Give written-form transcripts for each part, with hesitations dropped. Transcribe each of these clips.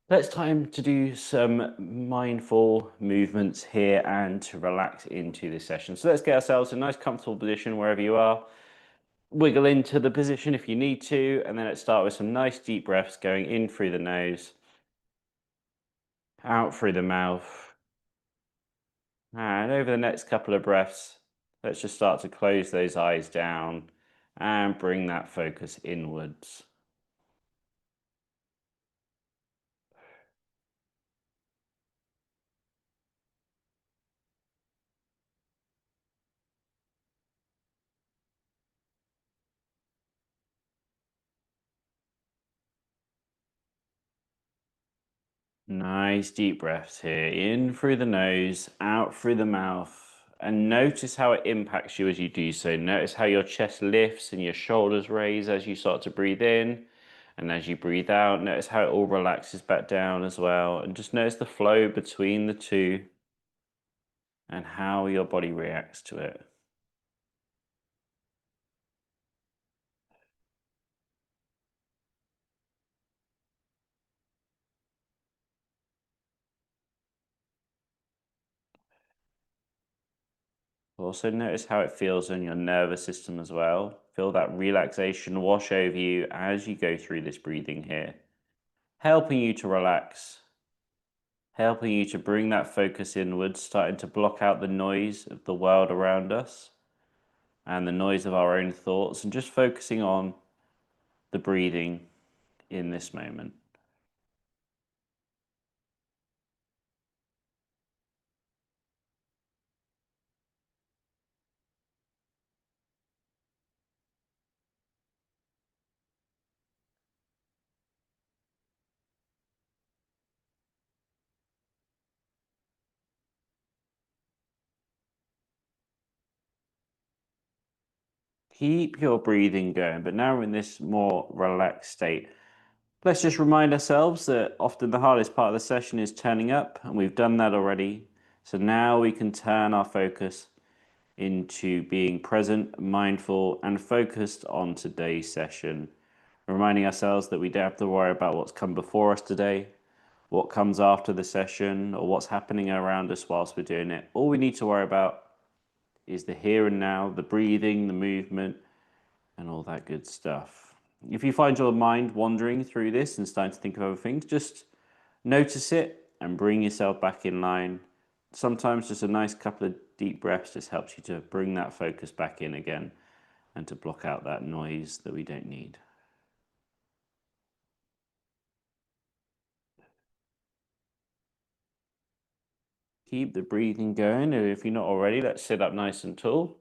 Let's time to do some mindful movements here and to relax into this session. So let's get ourselves in a nice comfortable position wherever you are. Wiggle into the position if you need to, and then let's start with some nice deep breaths going in through the nose, out through the mouth. And over the next couple of breaths, let's just start to close those eyes down and bring that focus inwards. Nice deep breaths here, in through the nose, out through the mouth. And notice how it impacts you as you do so. Notice how your chest lifts and your shoulders raise as you start to breathe in. And as you breathe out, notice how it all relaxes back down as well. And just notice the flow between the two and how your body reacts to it. Also notice how it feels on your nervous system as well. Feel that relaxation wash over you as you go through this breathing here, helping you to relax, helping you to bring that focus inwards, starting to block out the noise of the world around us and the noise of our own thoughts, and just focusing on the breathing in this moment. Keep your breathing going, but now we're in this more relaxed state. Let's just remind ourselves that often the hardest part of the session is turning up, and we've done that already. So now we can turn our focus into being present, mindful, and focused on today's session. Reminding ourselves that we don't have to worry about what's come before us today, what comes after the session, or what's happening around us whilst we're doing it. All we need to worry about is the here and now, the breathing, the movement, and all that good stuff. If you find your mind wandering through this and starting to think of other things, just notice it and bring yourself back in line. Sometimes just a nice couple of deep breaths just helps you to bring that focus back in again and to block out that noise that we don't need. Keep the breathing going, and if you're not already, let's sit up nice and tall.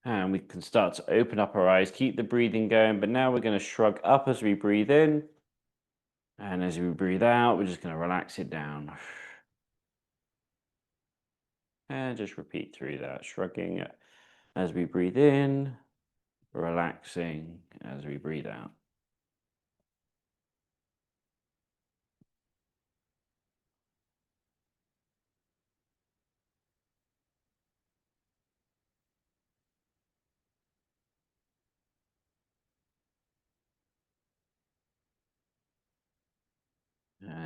And we can start to open up our eyes, keep the breathing going, but now we're going to shrug up as we breathe in. And as we breathe out, we're just going to relax it down. And just repeat through that, shrugging as we breathe in, relaxing as we breathe out.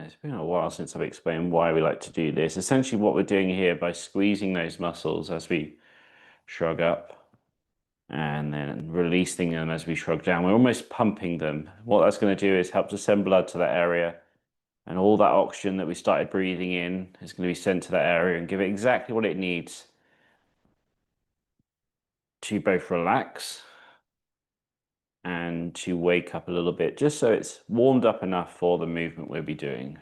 It's been a while since I've explained why we like to do this. Essentially, what we're doing here by squeezing those muscles as we shrug up and then releasing them as we shrug down, we're almost pumping them. What that's going to do is help to send blood to that area, and all that oxygen that we started breathing in is going to be sent to that area and give it exactly what it needs to both relax and to wake up a little bit, just so it's warmed up enough for the movement we'll be doing.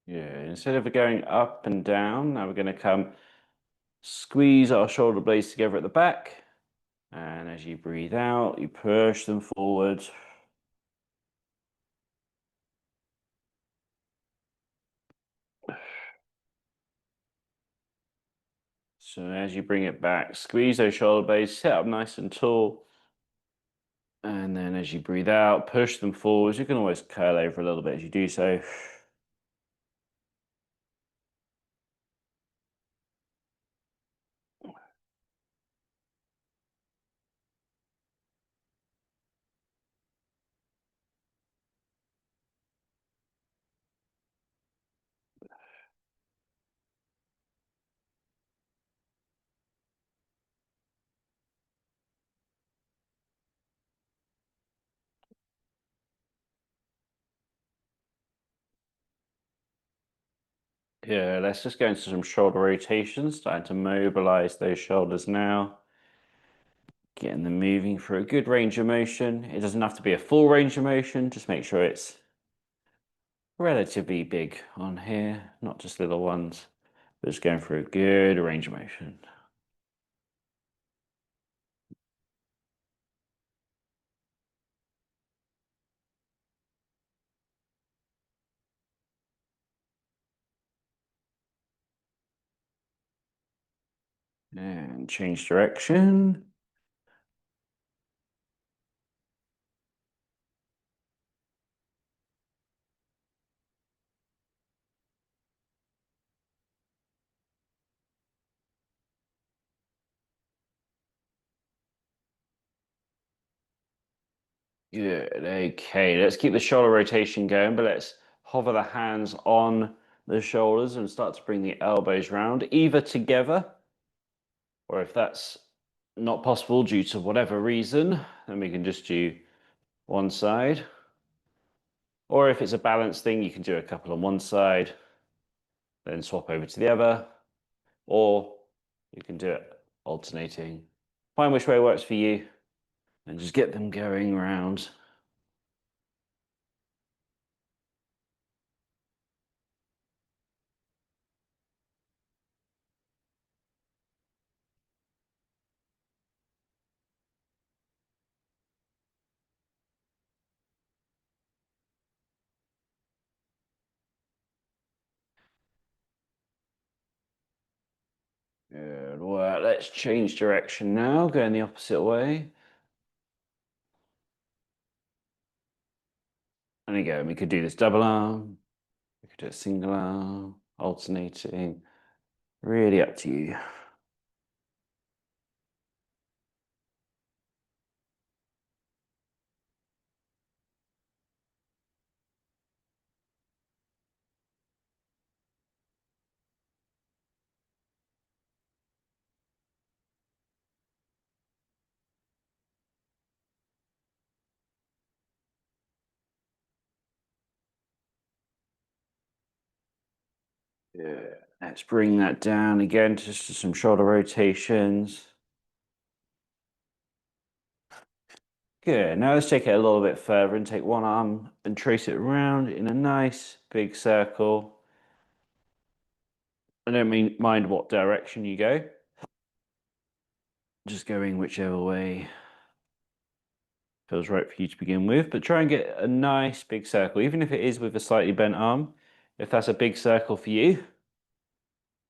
Yeah, instead of going up and down, now we're going to come squeeze our shoulder blades together at the back. And as you breathe out, you push them forward. So as you bring it back, squeeze those shoulder blades, sit up nice and tall. And then as you breathe out, push them forwards. You can always curl over a little bit as you do so. Yeah, let's just go into some shoulder rotations, starting to mobilize those shoulders now. Getting them moving for a good range of motion. It doesn't have to be a full range of motion, just make sure it's relatively big on here, not just little ones, but just going for a good range of motion. And change direction. Good. Okay, let's keep the shoulder rotation going, but let's hover the hands on the shoulders and start to bring the elbows round, either together, or if that's not possible due to whatever reason, then we can just do one side. Or if it's a balance thing, you can do a couple on one side, then swap over to the other, or you can do it alternating. Find which way works for you and just get them going around. Good work. Let's change direction now, going the opposite way. And again, we could do this double arm, we could do a single arm, alternating, really up to you. Yeah. Let's bring that down again, just to some shoulder rotations. Good. Now let's take it a little bit further and take one arm and trace it around in a nice big circle. I don't mind what direction you go. Just going whichever way feels right for you to begin with, but try and get a nice big circle, even if it is with a slightly bent arm. If that's a big circle for you,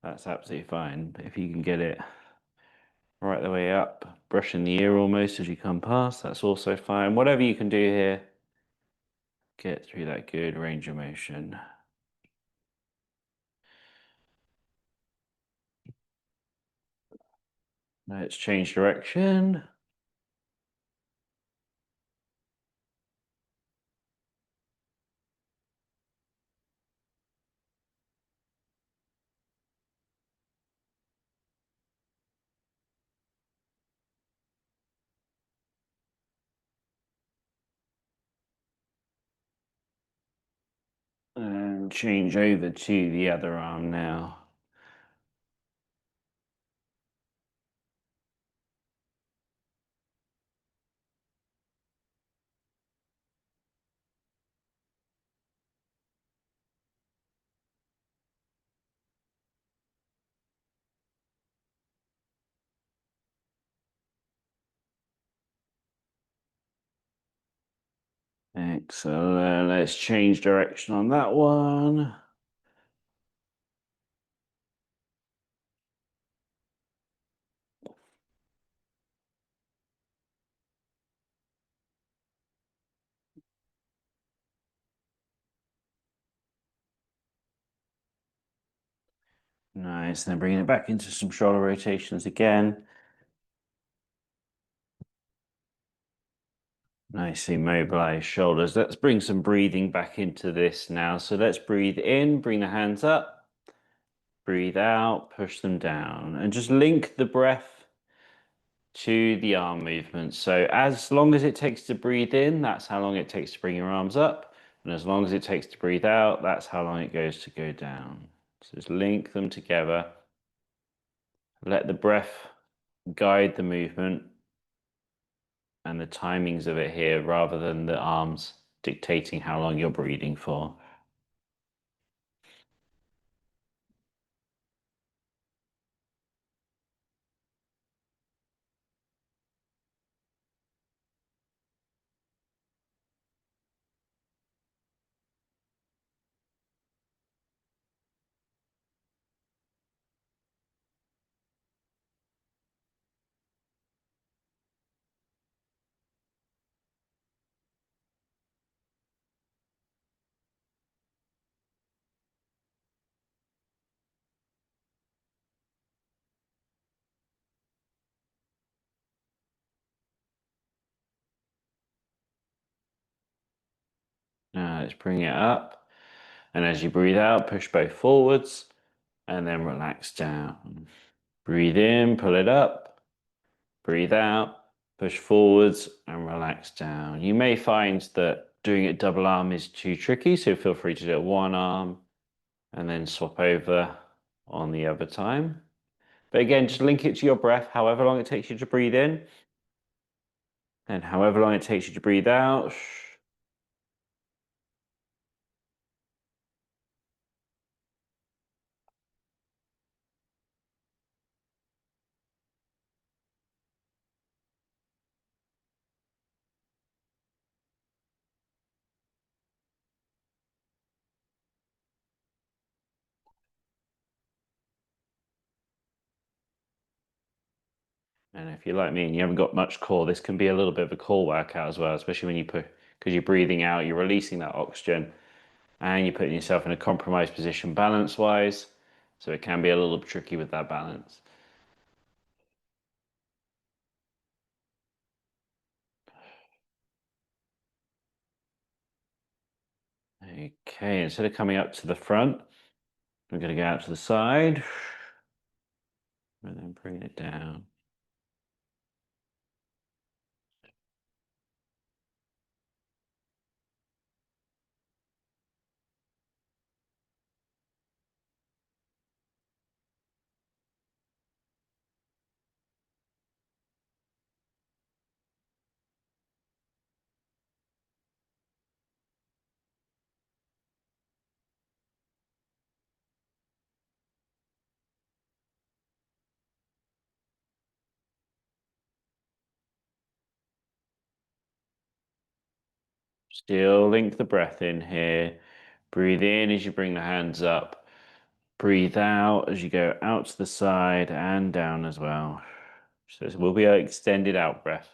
that's absolutely fine. But if you can get it right the way up, brushing the ear almost as you come past, that's also fine. Whatever you can do here, get through that good range of motion. Let's change direction. And change over to the other arm now. Excellent. Let's change direction on that one. Nice. Then bringing it back into some shoulder rotations again. Nicely mobilized shoulders. Let's bring some breathing back into this now. So let's breathe in, bring the hands up, breathe out, push them down, and just link the breath to the arm movement. So as long as it takes to breathe in, that's how long it takes to bring your arms up. And as long as it takes to breathe out, that's how long it goes to go down. So just link them together. Let the breath guide the movement and the timings of it here rather than the arms dictating how long you're breathing for. Now let's bring it up. And as you breathe out, push both forwards and then relax down. Breathe in, pull it up. Breathe out, push forwards and relax down. You may find that doing it double arm is too tricky, so feel free to do it one arm and then swap over on the other time. But again, just link it to your breath, however long it takes you to breathe in and however long it takes you to breathe out. And if you're like me and you haven't got much core, this can be a little bit of a core workout as well, especially when you put, because you're breathing out, you're releasing that oxygen and you're putting yourself in a compromised position balance wise. So it can be a little tricky with that balance. Okay, instead of coming up to the front, we're going to go out to the side and then bring it down. Still link the breath in here. Breathe in as you bring the hands up. Breathe out as you go out to the side and down as well. So this will be an extended out breath.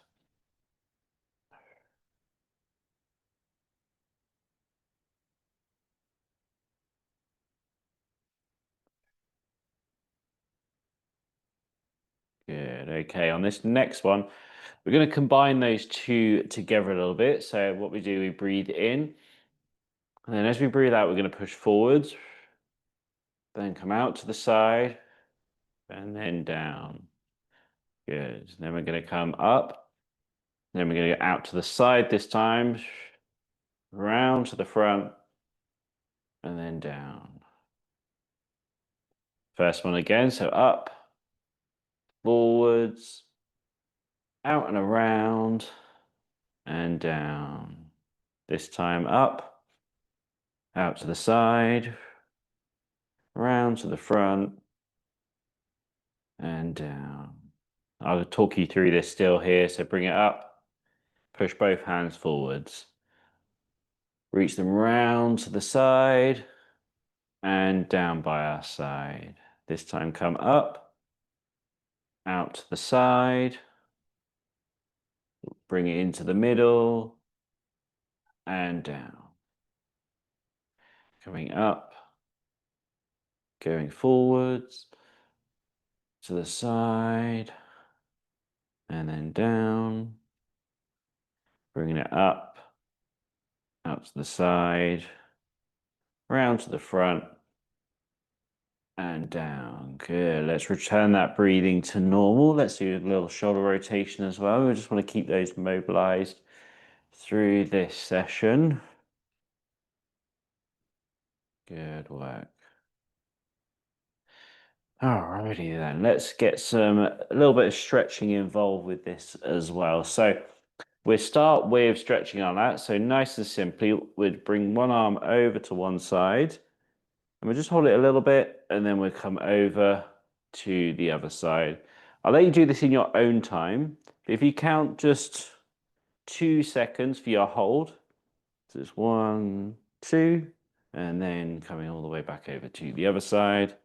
Good. Okay, on this next one, we're going to combine those two together a little bit. So what we do, we breathe in, and then as we breathe out, we're going to push forwards, then come out to the side, and then down. Good. Then we're going to come up, then we're going to go out to the side this time, round to the front, and then down. First one again, so up, forwards, out and around, and down. This time up, out to the side, round to the front, and down. I'll talk you through this still here, so bring it up, push both hands forwards, reach them round to the side, and down by our side. This time come up, out to the side, bring it into the middle, and down. Coming up, going forwards, to the side, and then down, bringing it up, out to the side, round to the front, and down. Good. Let's return that breathing to normal. Let's do a little shoulder rotation as well. We just want to keep those mobilized through this session. Good work. Alrighty then, let's get a little bit of stretching involved with this as well. So we'll start with stretching our lats. So nice and simply, we'd bring one arm over to one side and we'll just hold it a little bit and then we'll come over to the other side. I'll let you do this in your own time. If you count just 2 seconds for your hold, so it's 1, 2, and then coming all the way back over to the other side.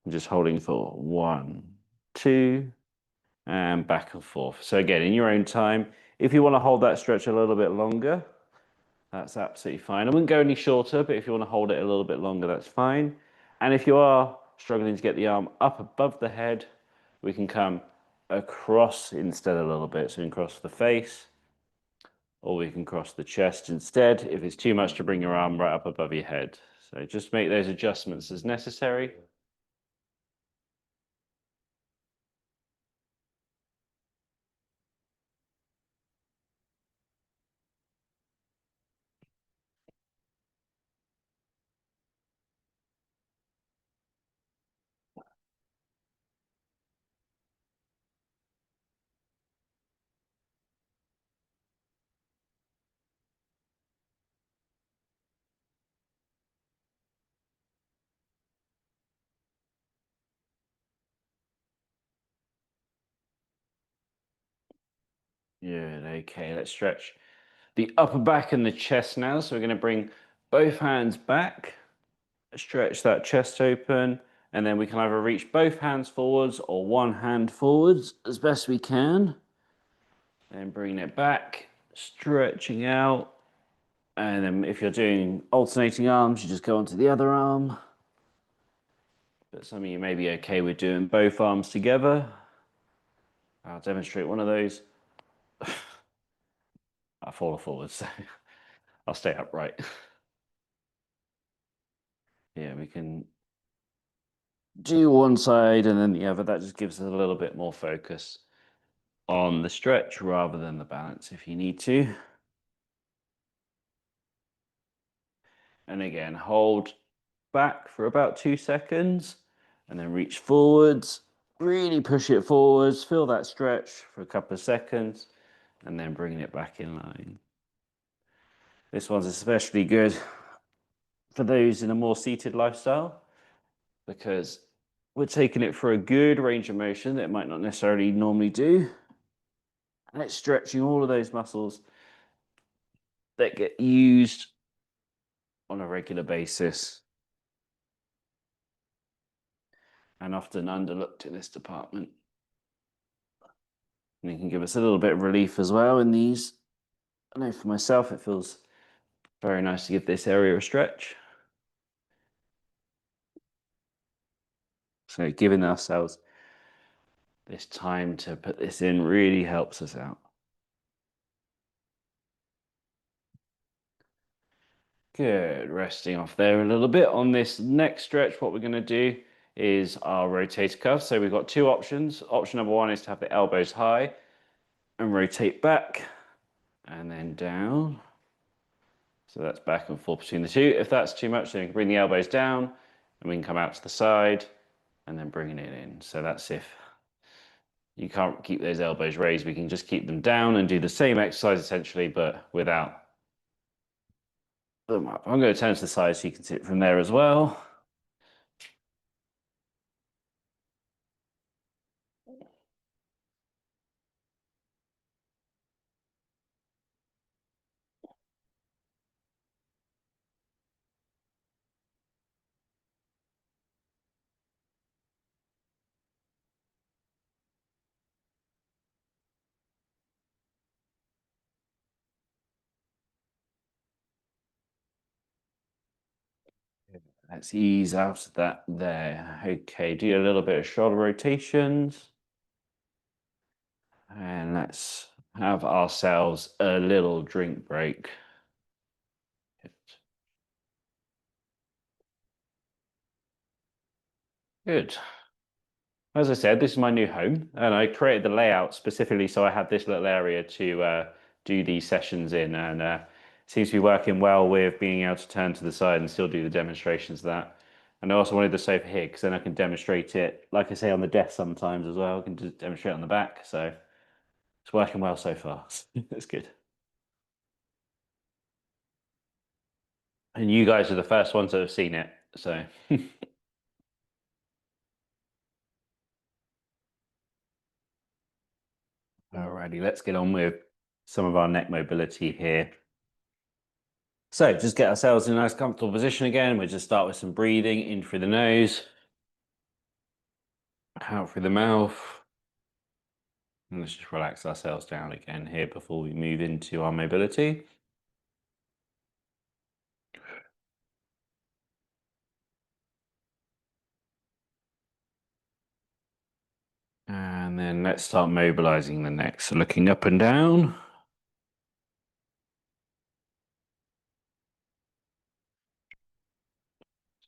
I'm just holding for 1, 2, and back and forth. So again, in your own time, if you want to hold that stretch a little bit longer, that's absolutely fine. I wouldn't go any shorter, but if you want to hold it a little bit longer, that's fine. And if you are struggling to get the arm up above the head, we can come across instead a little bit. So we can cross the face, or we can cross the chest instead if it's too much to bring your arm right up above your head. So just make those adjustments as necessary. Good. Okay, let's stretch the upper back and the chest now. So we're going to bring both hands back, stretch that chest open, and then we can either reach both hands forwards or one hand forwards as best we can. Then bring it back, stretching out. And then if you're doing alternating arms, you just go onto the other arm. But some of you may be okay with doing both arms together. I'll demonstrate one of those. I fall forward, so I'll stay upright. Yeah, we can do one side and then the other. That just gives us a little bit more focus on the stretch rather than the balance if you need to. And again, hold back for about 2 seconds and then reach forwards. Really push it forwards, feel that stretch for a couple of seconds and then bringing it back in line. This one's especially good for those in a more seated lifestyle because we're taking it for a good range of motion that it might not necessarily normally do. And it's stretching all of those muscles that get used on a regular basis and often underlooked in this department. And it can give us a little bit of relief as well in these. I know for myself, it feels very nice to give this area a stretch. So giving ourselves this time to put this in really helps us out. Good, resting off there a little bit. On this next stretch, what we're going to do is our rotator cuff. So we've got two options. Option number one is to have the elbows high and rotate back and then down. So that's back and forth between the two. If that's too much, then you can bring the elbows down and we can come out to the side and then bringing it in. So that's if you can't keep those elbows raised, we can just keep them down and do the same exercise essentially, but without them up. I'm going to turn to the side so you can see it from there as well. Let's ease out of that there. Okay, do a little bit of shoulder rotations. And let's have ourselves a little drink break. Good. As I said, this is my new home, and I created the layout specifically so I had this little area to do these sessions in, and seems to be working well with being able to turn to the side and still do the demonstrations of that. And I also wanted the sofa here because then I can demonstrate it, like I say, on the desk sometimes as well. I can just demonstrate on the back. So it's working well so far. It's good. And you guys are the first ones that have seen it. So alrighty, let's get on with some of our neck mobility here. So just get ourselves in a nice comfortable position again. We'll just start with some breathing in through the nose, out through the mouth. And let's just relax ourselves down again here before we move into our mobility. And then let's start mobilizing the neck. So looking up and down.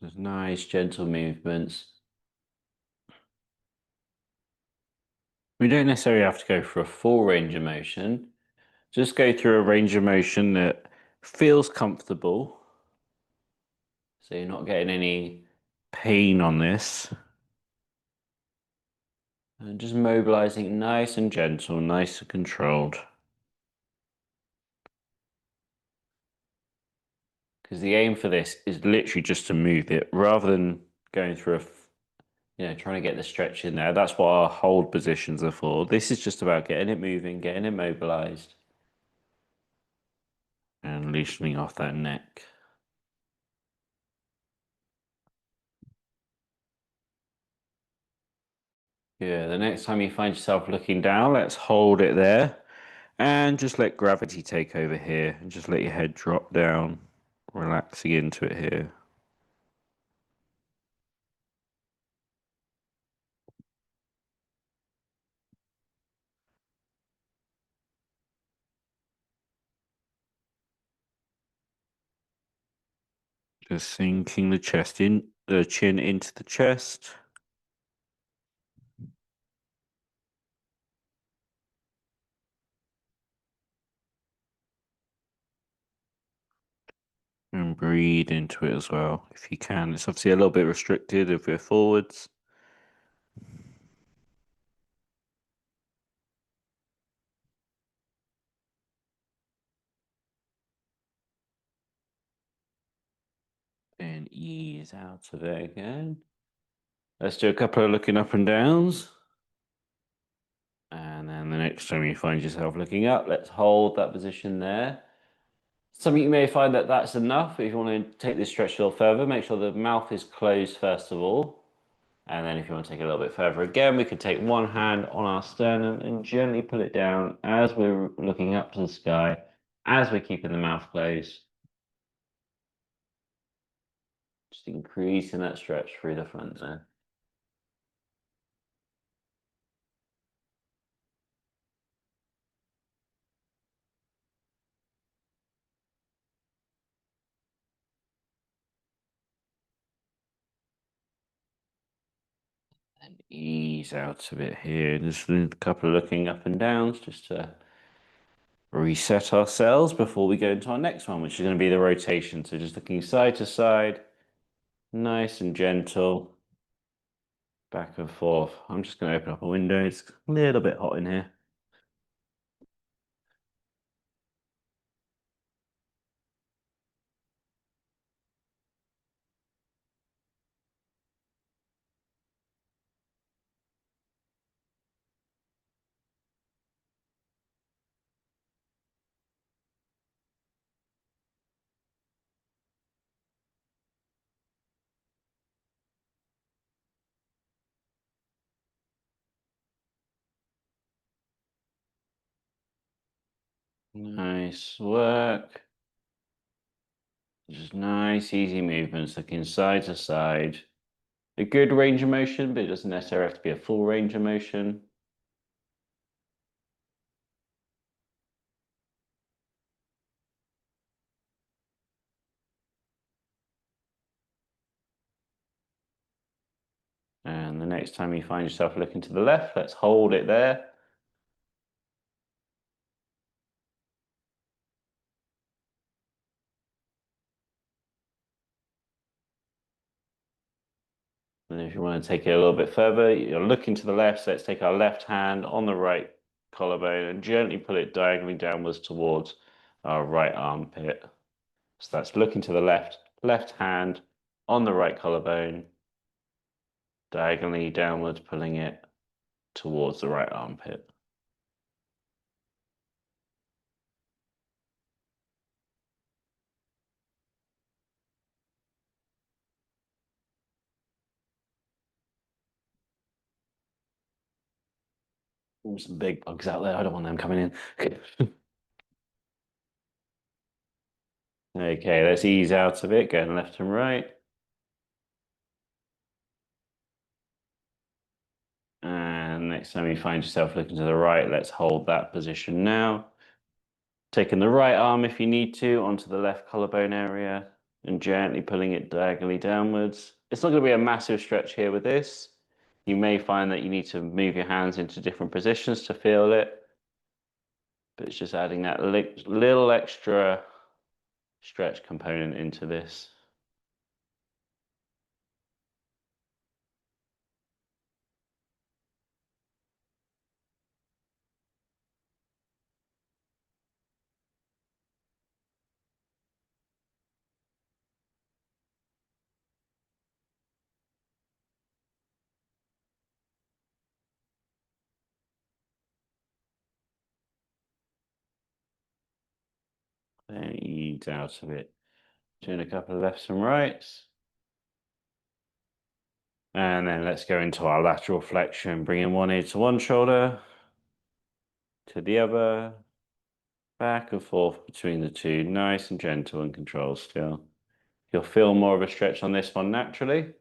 Just nice, gentle movements. We don't necessarily have to go for a full range of motion. Just go through a range of motion that feels comfortable. So you're not getting any pain on this. And just mobilizing nice and gentle, nice and controlled. Because the aim for this is literally just to move it rather than going through trying to get the stretch in there. That's what our hold positions are for. This is just about getting it moving, getting it mobilized, and loosening off that neck. Yeah, the next time you find yourself looking down, let's hold it there and just let gravity take over here and just let your head drop down, relaxing into it here. Just sinking the chin into the chest. And breathe into it as well, if you can. It's obviously a little bit restricted if we're forwards. And ease out of it again. Let's do a couple of looking up and downs. And then the next time you find yourself looking up, let's hold that position there. Something you may find that that's enough. If you want to take this stretch a little further, make sure the mouth is closed first of all. And then if you want to take it a little bit further again, we could take one hand on our sternum and gently pull it down as we're looking up to the sky, as we're keeping the mouth closed. Just increasing that stretch through the front there. And ease out a bit here. Just a couple of looking up and downs just to reset ourselves before we go into our next one, which is going to be the rotation. So just looking side to side, nice and gentle, back and forth. I'm just going to open up a window. It's a little bit hot in here. Nice work. Just nice, easy movements, looking side to side. A good range of motion, but it doesn't necessarily have to be a full range of motion. And the next time you find yourself looking to the left, let's hold it there. And if you want to take it a little bit further, you're looking to the left. So let's take our left hand on the right collarbone and gently pull it diagonally downwards towards our right armpit. So that's looking to the left hand on the right collarbone, diagonally downwards, pulling it towards the right armpit. Ooh, some big bugs out there. I don't want them coming in. Okay, let's ease out of it, going left and right. And next time you find yourself looking to the right, let's hold that position now. Taking the right arm, if you need to, onto the left collarbone area and gently pulling it diagonally downwards. It's not going to be a massive stretch here with this. You may find that you need to move your hands into different positions to feel it, but it's just adding that little extra stretch component into this. Then ease out of it. Doing a couple of lefts and rights. And then let's go into our lateral flexion, bringing one ear to one shoulder, to the other, back and forth between the two, nice and gentle and controlled still. You'll feel more of a stretch on this one naturally.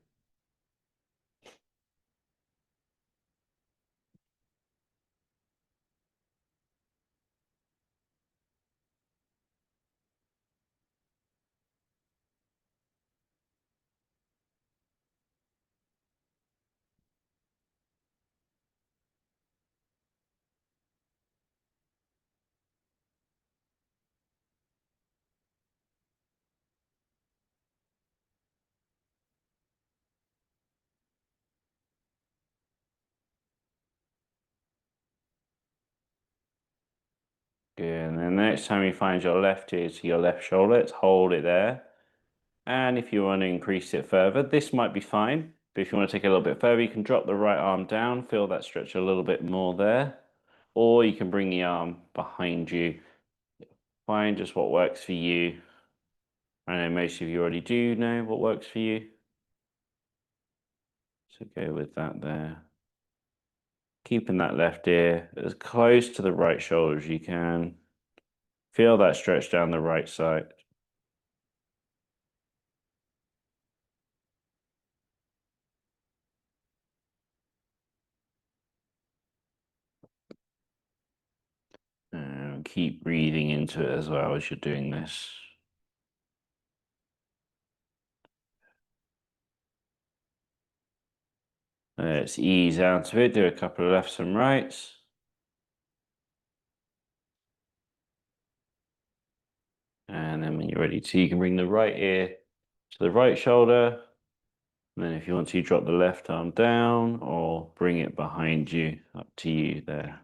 Good. And then next time you find your left ear to your left shoulder, let's hold it there. And if you want to increase it further, this might be fine. But if you want to take it a little bit further, you can drop the right arm down, feel that stretch a little bit more there. Or you can bring the arm behind you. Find just what works for you. I know most of you already do know what works for you. So go with that there. Keeping that left ear as close to the right shoulder as you can. Feel that stretch down the right side. And keep breathing into it as well as you're doing this. Let's ease out of it, do a couple of lefts and rights. And then when you're ready to, you can bring the right ear to the right shoulder. And then if you want to, drop the left arm down or bring it behind you, up to you there.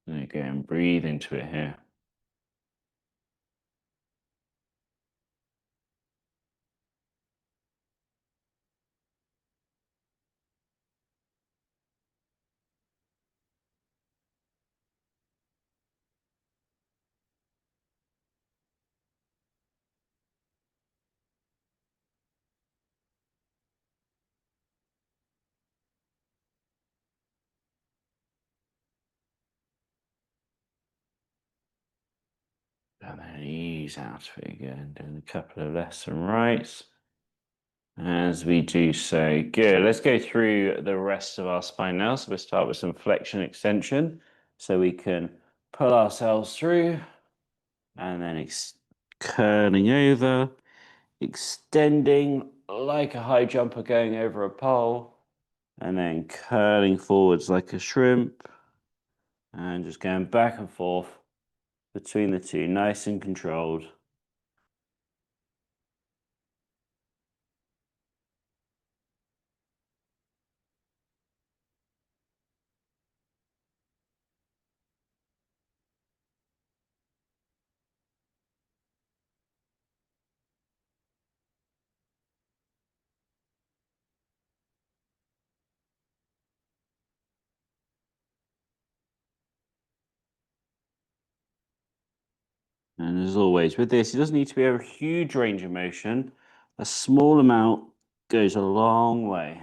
There you go, and breathe into it here. And then ease out of it again, doing a couple of lefts and rights. As we do so, good. Let's go through the rest of our spine now. So we'll start with some flexion extension. So we can pull ourselves through and then curling over, extending like a high jumper going over a pole, and then curling forwards like a shrimp, and just going back and forth between the two, nice and controlled. And as always with this, it doesn't need to be a huge range of motion. A small amount goes a long way.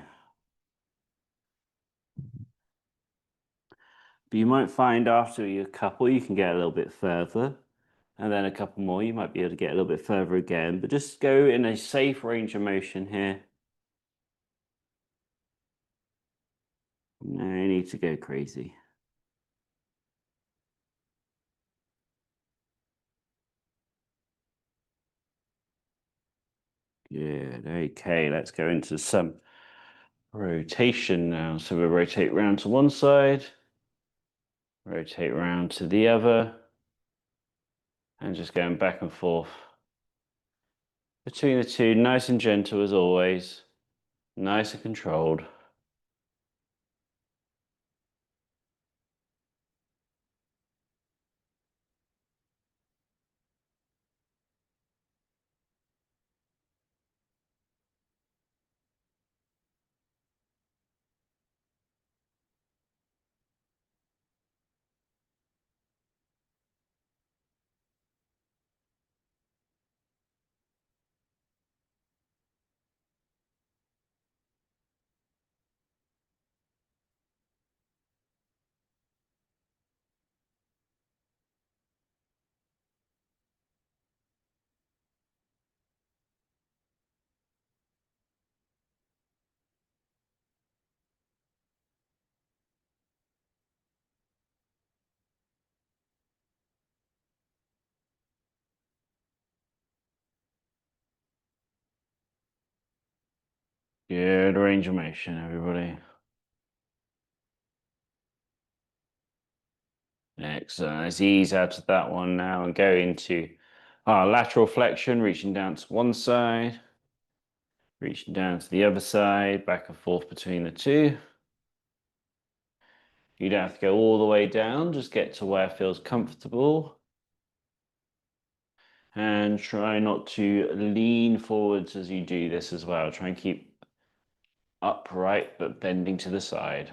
But you might find after a couple, you can get a little bit further. And then a couple more, you might be able to get a little bit further again. But just go in a safe range of motion here. No need to go crazy. Good. Okay, let's go into some rotation now. So we'll rotate round to one side, rotate round to the other, and just going back and forth between the two, nice and gentle as always, nice and controlled. Good range of motion, everybody. Excellent. Let's ease out of that one now and go into our lateral flexion, reaching down to one side, reaching down to the other side, back and forth between the two. You don't have to go all the way down, just get to where it feels comfortable. And try not to lean forwards as you do this as well. Try and keep upright, but bending to the side.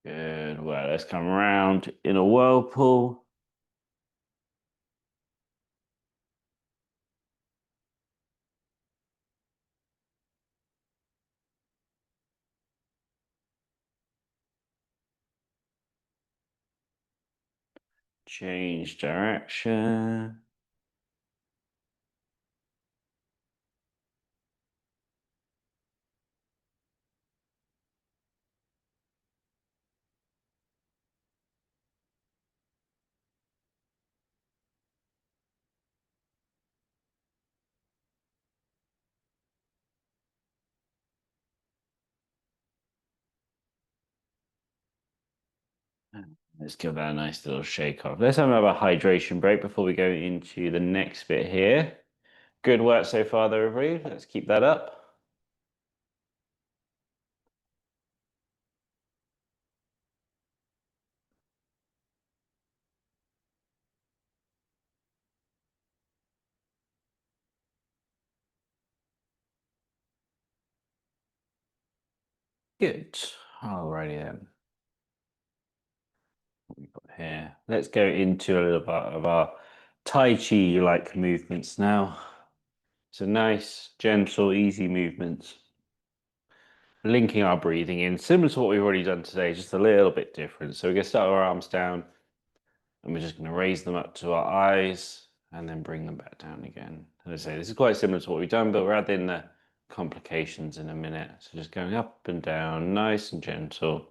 Good. Well, let's come around in a whirlpool. Change direction. Let's give that a nice little shake off. Let's have another hydration break before we go into the next bit here. Good work so far, though, everybody. Let's keep that up. Good. Alrighty then. What we got here? Let's go into a little bit of our Tai Chi like movements now. So nice, gentle, easy movements. Linking our breathing in, similar to what we've already done today, just a little bit different. So we're going to start our arms down and we're just going to raise them up to our eyes and then bring them back down again. As I say, this is quite similar to what we've done, but we're adding the complications in a minute. So just going up and down, nice and gentle.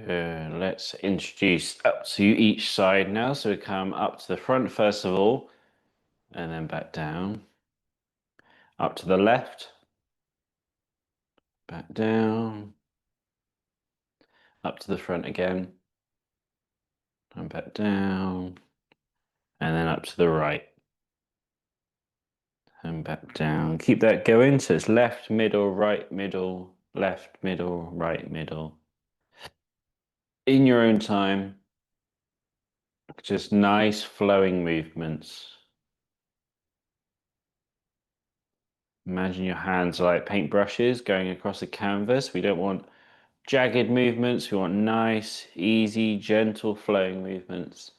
Good. Let's introduce up to each side now. So we come up to the front first of all, and then back down. Up to the left, back down, up to the front again, and back down, and then up to the right, and back down. Keep that going. So it's left, middle, right, middle, left, middle, right, middle. In your own time, just nice flowing movements. Imagine your hands are like paintbrushes going across a canvas. We don't want jagged movements. We want nice, easy, gentle flowing movements.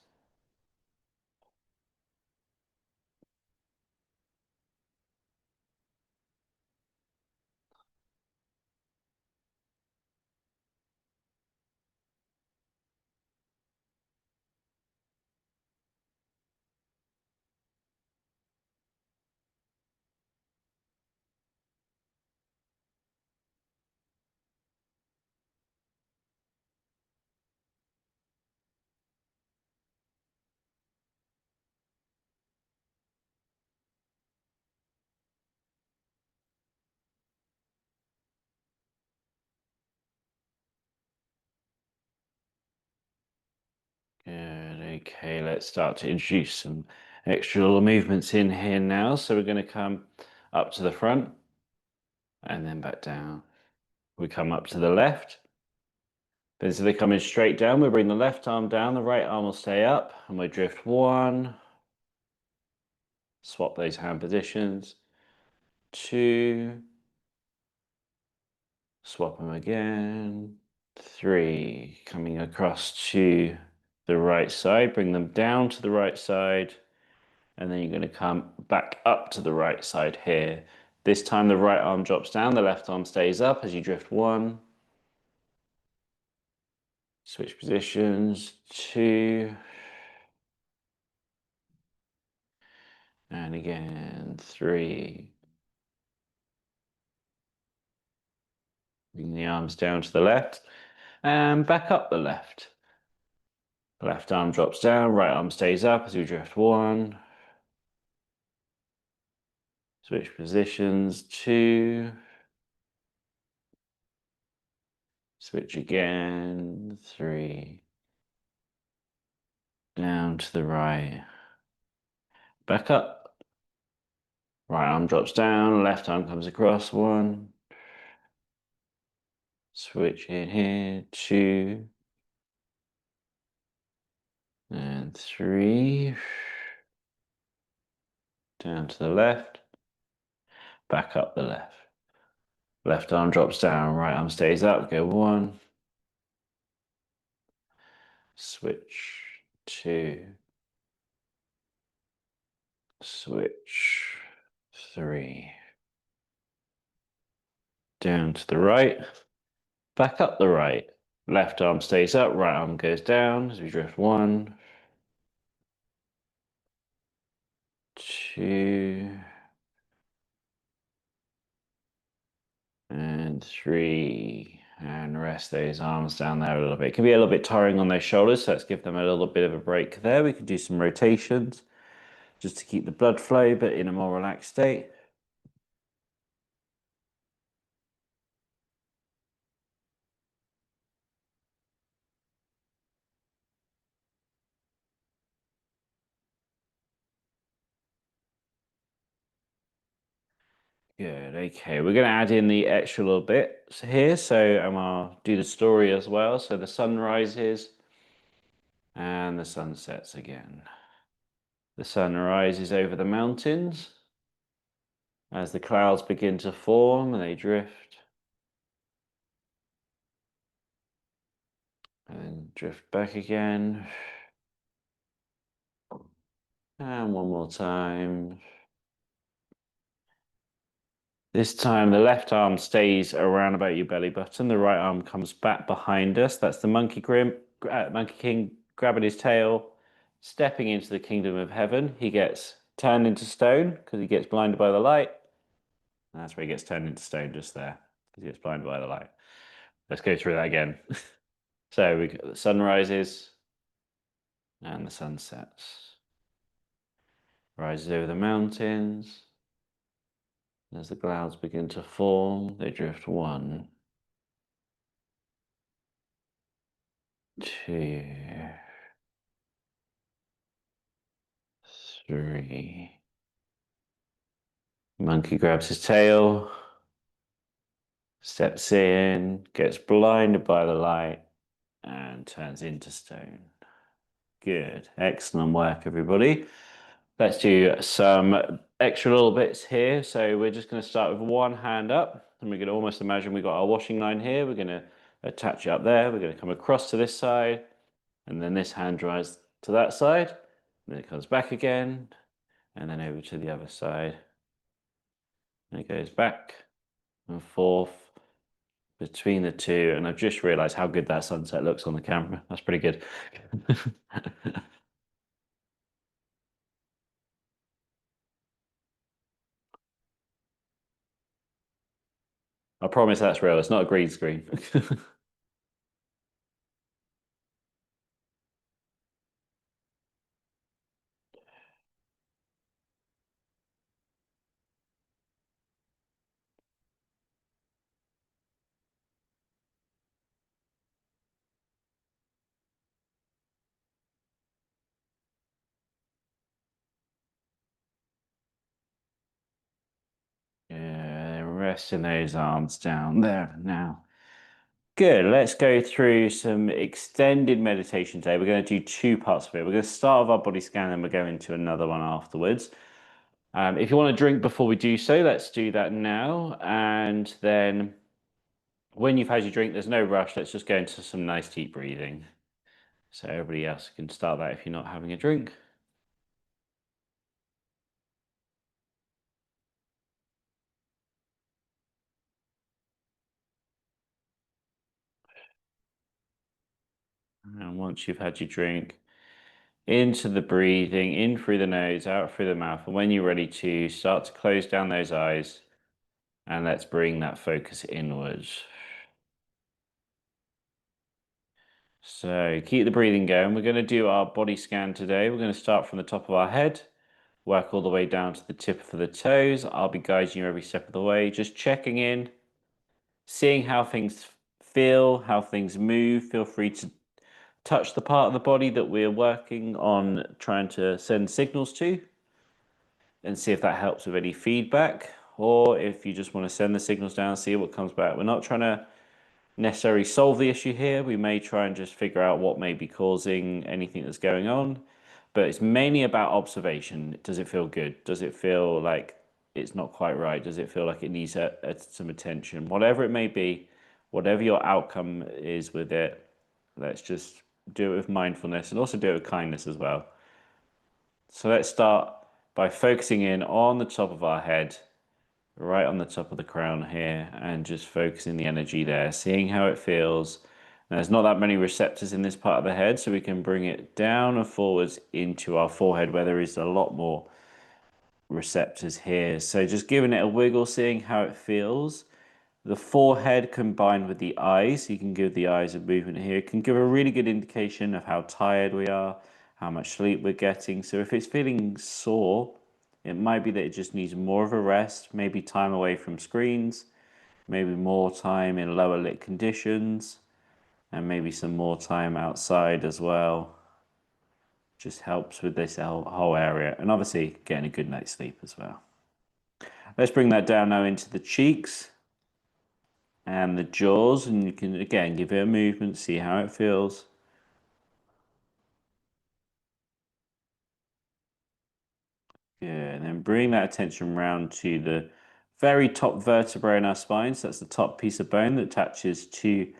Good. Okay, let's start to introduce some extra little movements in here now. So we're going to come up to the front and then back down. We come up to the left. But instead of coming straight down, we bring the left arm down, the right arm will stay up, and we drift one. Swap those hand positions. Two. Swap them again. Three. Coming across to the right side, bring them down to the right side. And then you're going to come back up to the right side here. This time the right arm drops down, the left arm stays up as you drift one. Switch positions, two. And again, three. Bring the arms down to the left and back up the left. Left arm drops down, right arm stays up as you drift one. Switch positions, two. Switch again, three. Down to the right. Back up. Right arm drops down, left arm comes across, one. Switch in here, two. And three. Down to the left. Back up the left. Left arm drops down, right arm stays up, go one. Switch, two. Switch, three. Down to the right. Back up the right. Left arm stays up, right arm goes down as we drift one, two, and three. And rest those arms down there a little bit. It can be a little bit tiring on those shoulders, so let's give them a little bit of a break there. We can do some rotations just to keep the blood flow, but in a more relaxed state. Good. Okay, we're going to add in the extra little bits here. So I'll do the story as well. So the sun rises and the sun sets again. The sun rises over the mountains as the clouds begin to form and they drift and drift back again. And one more time. This time the left arm stays around about your belly button. The right arm comes back behind us. That's the Monkey King grabbing his tail, stepping into the kingdom of heaven. He gets turned into stone because he gets blinded by the light. And that's where he gets turned into stone, just there, because he gets blinded by the light. Let's go through that again. So the sun rises and the sun sets. Rises over the mountains. As the clouds begin to form, they drift 1, 2, 3. Monkey grabs his tail, steps in, gets blinded by the light, and turns into stone. Good. Excellent work, everybody. Let's do some extra little bits here. So we're just going to start with one hand up, and we're going to almost imagine we've got our washing line here. We're going to attach it up there. We're going to come across to this side, and then this hand dries to that side. And then it comes back again, and then over to the other side. And it goes back and forth between the two. And I've just realized how good that sunset looks on the camera. That's pretty good. I promise that's real. It's not a green screen. Yeah, resting those arms down there now. Good. Let's go through some extended meditation today. We're going to do 2 parts of it. We're going to start with our body scan, and we'll go into another one afterwards. If you want to drink before we do so, let's do that now. And then when you've had your drink, there's no rush. Let's just go into some nice deep breathing. So everybody else can start that if you're not having a drink. And once you've had your drink, into the breathing, in through the nose, out through the mouth. And when you're ready to, start to close down those eyes. And let's bring that focus inwards. So keep the breathing going. We're going to do our body scan today. We're going to start from the top of our head, work all the way down to the tip of the toes. I'll be guiding you every step of the way, just checking in, seeing how things feel, how things move. Feel free to touch the part of the body that we're working on trying to send signals to, and see if that helps with any feedback, or if you just want to send the signals down and see what comes back. We're not trying to necessarily solve the issue here. We may try and just figure out what may be causing anything that's going on, but it's mainly about observation. Does it feel good? Does it feel like it's not quite right? Does it feel like it needs some attention? Whatever it may be, whatever your outcome is with it, let's just do it with mindfulness and also do it with kindness as well. So let's start by focusing in on the top of our head, right on the top of the crown here, and just focusing the energy there, seeing how it feels. Now, there's not that many receptors in this part of the head, so we can bring it down and forwards into our forehead where there is a lot more receptors here. So just giving it a wiggle, seeing how it feels. The forehead combined with the eyes, you can give the eyes a movement here, can give a really good indication of how tired we are, how much sleep we're getting. So if it's feeling sore, it might be that it just needs more of a rest, maybe time away from screens, maybe more time in lower lit conditions, and maybe some more time outside as well. Just helps with this whole area, and obviously getting a good night's sleep as well. Let's bring that down now into the cheeks and the jaws, and you can again give it a movement, see how it feels. Good, and then bring that attention round to the very top vertebrae in our spine. So that's the top piece of bone that attaches to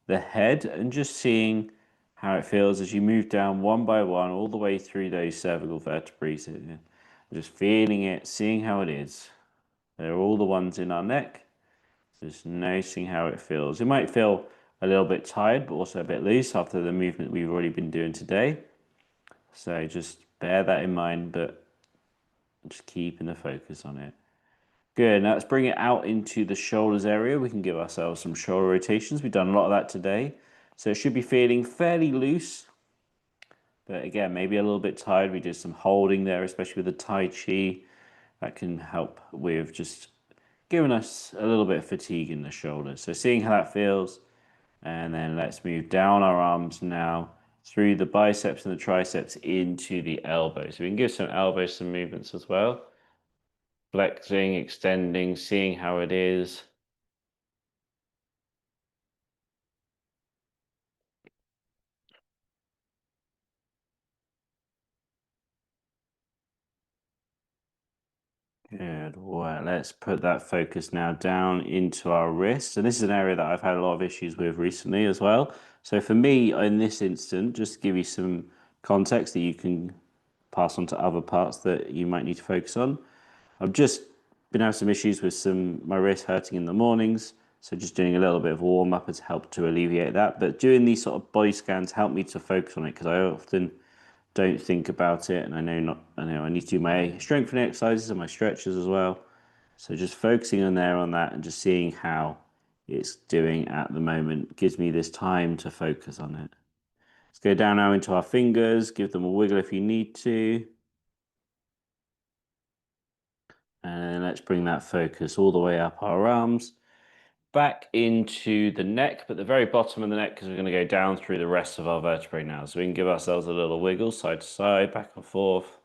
the head, and just seeing how it feels as you move down one by one all the way through those cervical vertebrae. So, just feeling it, seeing how it is. They're all the ones in our neck. Just noticing how it feels. It might feel a little bit tired, but also a bit loose after the movement we've already been doing today. So just bear that in mind, but just keeping the focus on it. Good. Now let's bring it out into the shoulders area. We can give ourselves some shoulder rotations. We've done a lot of that today. So it should be feeling fairly loose. But again, maybe a little bit tired. We did some holding there, especially with the Tai Chi. That can help with just giving us a little bit of fatigue in the shoulders. So seeing how that feels. And then let's move down our arms now through the biceps and the triceps into the elbows. So we can give some elbows some movements as well. Flexing, extending, seeing how it is. Good. Well, let's put that focus now down into our wrists. And this is an area that I've had a lot of issues with recently as well. So for me, in this instant, just to give you some context that you can pass on to other parts that you might need to focus on. I've just been having some issues with my wrist hurting in the mornings. So just doing a little bit of warm up has helped to alleviate that. But doing these sort of body scans help me to focus on it because I often don't think about it, and I know I need to do my strengthening exercises and my stretches as well. So just focusing on that and just seeing how it's doing at the moment gives me this time to focus on it. Let's go down now into our fingers, give them a wiggle if you need to. And let's bring that focus all the way up our arms, back into the neck, but the very bottom of the neck, because we're going to go down through the rest of our vertebrae now. So we can give ourselves a little wiggle side to side, back and forth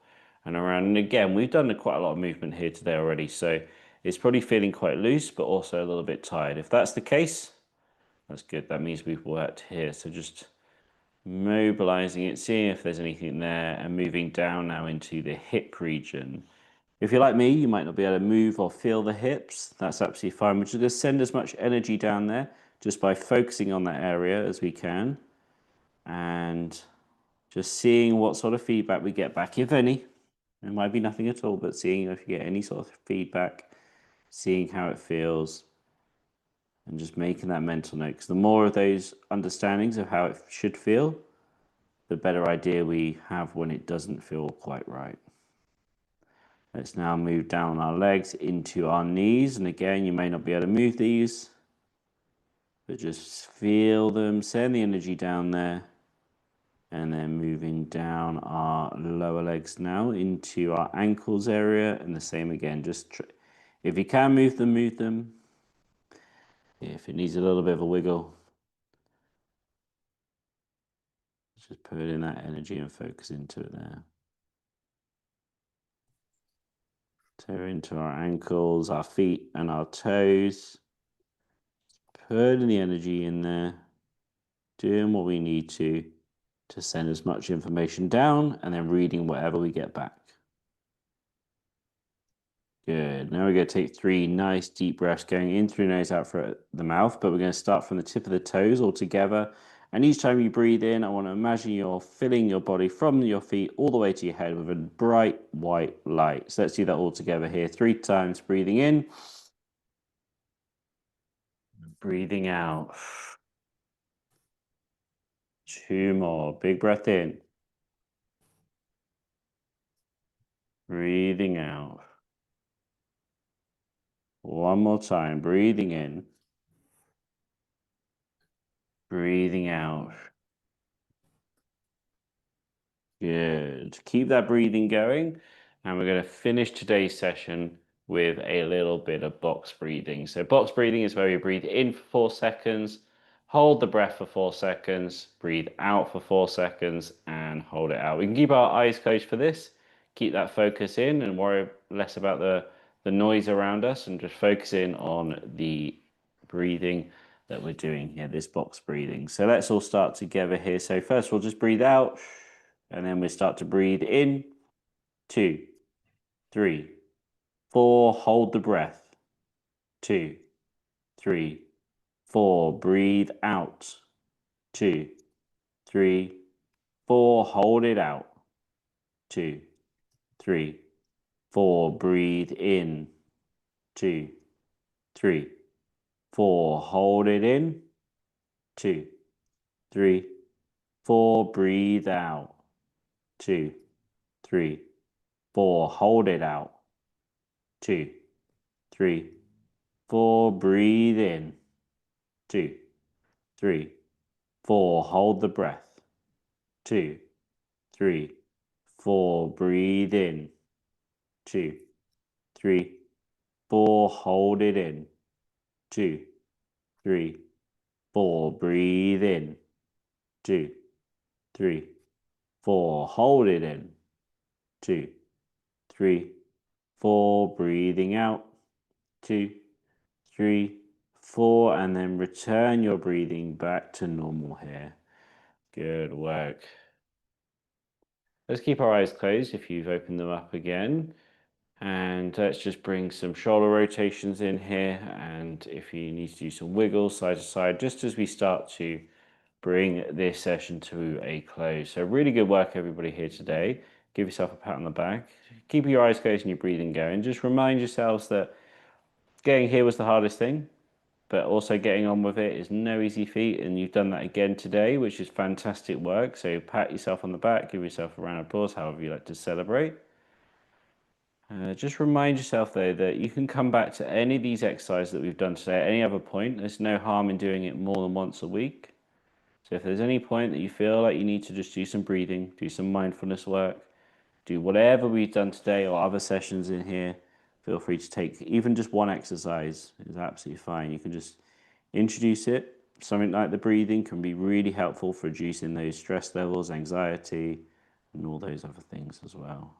and around. And again, we've done quite a lot of movement here today already. So it's probably feeling quite loose, but also a little bit tired. If that's the case, that's good. That means we've worked here. So just mobilizing it, seeing if there's anything there, and moving down now into the hip region. If you're like me, you might not be able to move or feel the hips. That's absolutely fine. We're just going to send as much energy down there just by focusing on that area as we can. And just seeing what sort of feedback we get back, if any. It might be nothing at all, but seeing if you get any sort of feedback, seeing how it feels, and just making that mental note. Because the more of those understandings of how it should feel, the better idea we have when it doesn't feel quite right. Let's now move down our legs into our knees. And again, you may not be able to move these, but just feel them, send the energy down there. And then moving down our lower legs now into our ankles area. And the same again, if you can move them, move them. If it needs a little bit of a wiggle, just put in that energy and focus into it there. So into our ankles, our feet and our toes. Putting the energy in there, doing what we need to send as much information down and then reading whatever we get back. Good. Now we're going to take 3 nice deep breaths going in through the nose, out through the mouth, but we're going to start from the tip of the toes all together. And each time you breathe in, I want to imagine you're filling your body from your feet all the way to your head with a bright white light. So let's do that all together here. 3 times, breathing in, breathing out. 2 more. Big breath in. Breathing out. 1 more time. Breathing in. Breathing out. Good. Keep that breathing going. And we're going to finish today's session with a little bit of box breathing. So box breathing is where you breathe in for 4 seconds, hold the breath for 4 seconds, breathe out for 4 seconds, and hold it out. We can keep our eyes closed for this, keep that focus in and worry less about the the noise around us and just focus in on the breathing that we're doing here, this box breathing. So let's all start together here. So first we'll just breathe out, and then we start to breathe in. 2, 3, 4, hold the breath. 2, 3, 4, breathe out. 2, 3, 4, hold it out. 2, 3, 4, breathe in. 2, 3, 4, hold it in. 2, 3, 4, breathe out. 2, 3, 4, hold it out. 2, 3, 4, breathe in. 2, 3, 4, hold the breath. 2, 3, 4, breathe in. 2, 3, 4, hold it in. 2, 3, 4, breathe in. 2, 3, 4, hold it in. 2, 3, 4, breathing out. 2, 3, 4, and then return your breathing back to normal here. Good work. Let's keep our eyes closed if you've opened them up again. And let's just bring some shoulder rotations in here. And if you need to do some wiggles side to side, just as we start to bring this session to a close. So really good work, everybody, here today. Give yourself a pat on the back. Keep your eyes closed and your breathing going. Just remind yourselves that getting here was the hardest thing, but also getting on with it is no easy feat, and you've done that again today, which is fantastic work. So pat yourself on the back, give yourself a round of applause, however you like to celebrate. Just remind yourself, though, that you can come back to any of these exercises that we've done today at any other point. There's no harm in doing it more than once a week. So if there's any point that you feel like you need to just do some breathing, do some mindfulness work, do whatever we've done today or other sessions in here, feel free to take even just one exercise is absolutely fine. You can just introduce it. Something like the breathing can be really helpful for reducing those stress levels, anxiety, and all those other things as well.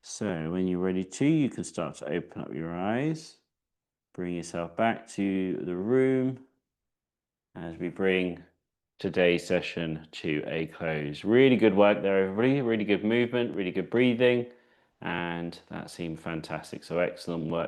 So when you're ready to, you can start to open up your eyes. Bring yourself back to the room as we bring today's session to a close. Really good work there, everybody. Really good movement, really good breathing, and that seemed fantastic. So excellent work